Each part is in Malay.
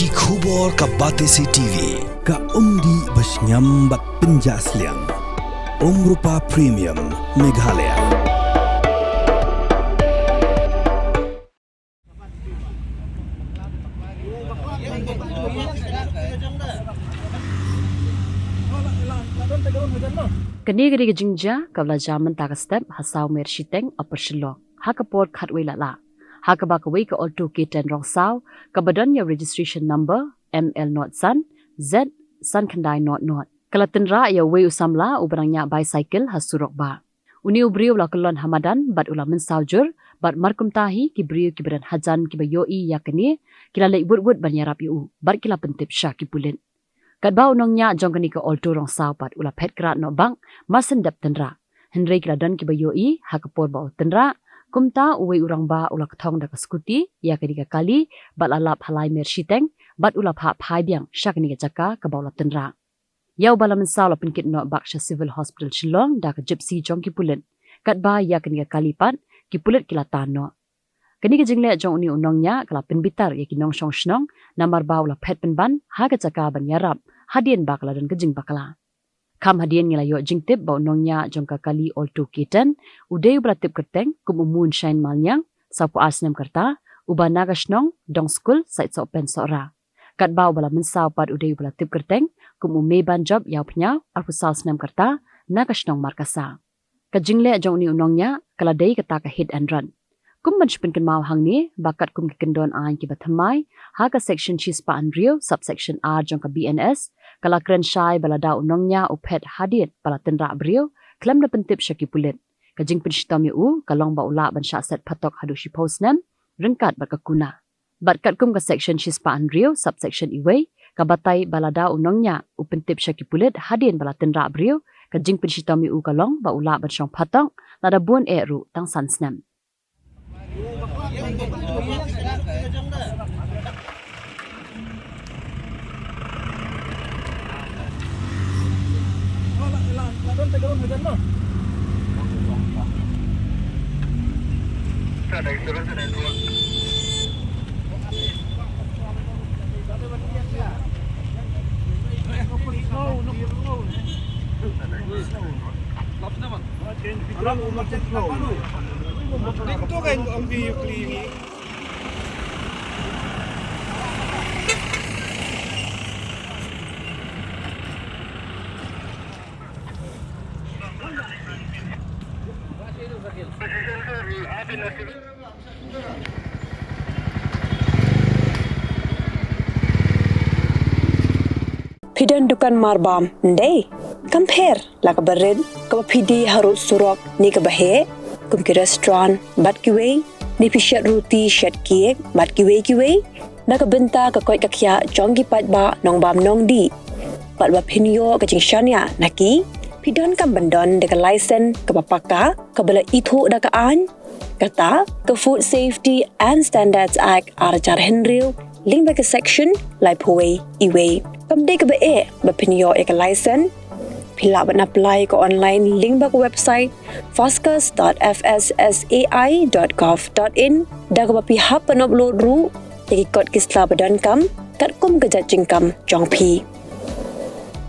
Ki khubor ka Batesi TV. Ka umdi basnyam bak penjaslian. Rupa Premium Meghalaya. Kani jingja kabla zaman tak step hasau mer shiteng apershilo hakaport khatwe lala hakabakwe ka auto kiten rong saw kabadan ya registration number ML not san Z san khandai not kalatin ra ya we usamla ubrangnya bicycle hasurok ba uni ubriu lakolon hamadan bat ulamen saujur bat markum tahi kibriu kibran hajan kibayoi yakani kilale wud banyarap yu bat kila pentip sha kipulin Kadba unongnya jongkani ke olto rong saupat ula pet krat no bang masendap tenra. Henry kiradan ki bayoi hakapor ba tenra kumta uwe urang ba ula ketong da skuti ya kedika kali bat lalap halai mershiteng bat ula pha phai biang shakni ke jaka ka baula tenra. Yau bala mensal penkit no baksha civil hospital Shillong da ka gypsy jongki pulen. Kadba ya kedika kali pat ki pulet kilatan no. Kani ke jingle jong uni unongnya kala penbitar ya kinong shong shnong namar ba ula pet penban ha ka jaka ban yarap. Hadian bakala dan kejing bakala. Kam hadian ngelayo jingtip bau nongnya jongka kali olto kiten, udai beratip kerteng kum moonshine malnyang, sapu asnem kerta, uba nagashnong dong school sait so pen sora. Kat bau bala mensau pad udai beratip kerteng kum meban job yau pnya arpusal snem kerta nagashnong markasa. Kejingle jong ni unongnya kala dei kata ka hit and run. Kum benchpen mau hang ni bakat kum kendon ain ki bathamai haga section chispa andrio subsection R jongka BNS kala kren shai balada unongnya upet hadit bala tenra brio klem na pentip syaki pulit kajing penshtam yu kalong ba ula ban sha set patok hadu shi posnem rengkat bakakuna batkat kum ka section chispa andrio subsection iwe kabatai balada unongnya upentip syaki pulit hadin bala tenra brio kajing penshtam yu kalong ba ula ban shong patok lada bun ru tang sansnem Dito kan ang video cleaning. Pidan dukan marbam ndai compare la kabared ka pidi harut surok ni ka bahe kum ki restaurant bat ki way ni pishat roti shat cake bat ki way na ka benta ka koi ka khya jongi pat ba nong bam nong di pat ba phinyo ka jingshania naki pidan kam bandon de ka license ka papaka ka bala itho da ka an kata ka Food Safety and Standards Act arjar henril link ba ka section lai phoi iwe kam de ka ba phinyo e ka license Pila ban apply ko online link ba ko website foscas.fssai.gov.in da ko pihap pan upload ru tegi kod kisla badan kam kat kum ka judging kam jong pi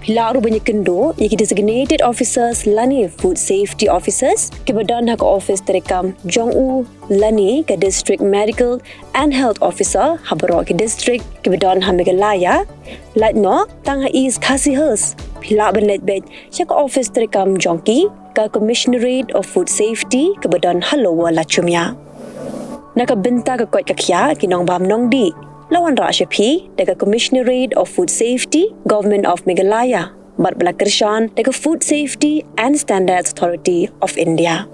Pila ru banyak kendo yaki designated officers lani food safety officers ke badan hak office terekam jong u lani ka district medical and health officer habaro ke district ke badan Meghalaya latno tang is khasihers Pila banlet bed siya ka office terekam jongki ka Commissionerate of Food Safety ke badan Halowa Lachumya. Nakabenta ka kot kakya kinong bam nong di. Lawan ra siya pi daga Commissionerate of Food Safety Government of Meghalaya. Bat bala kershan daga Food Safety and Standards Authority of India.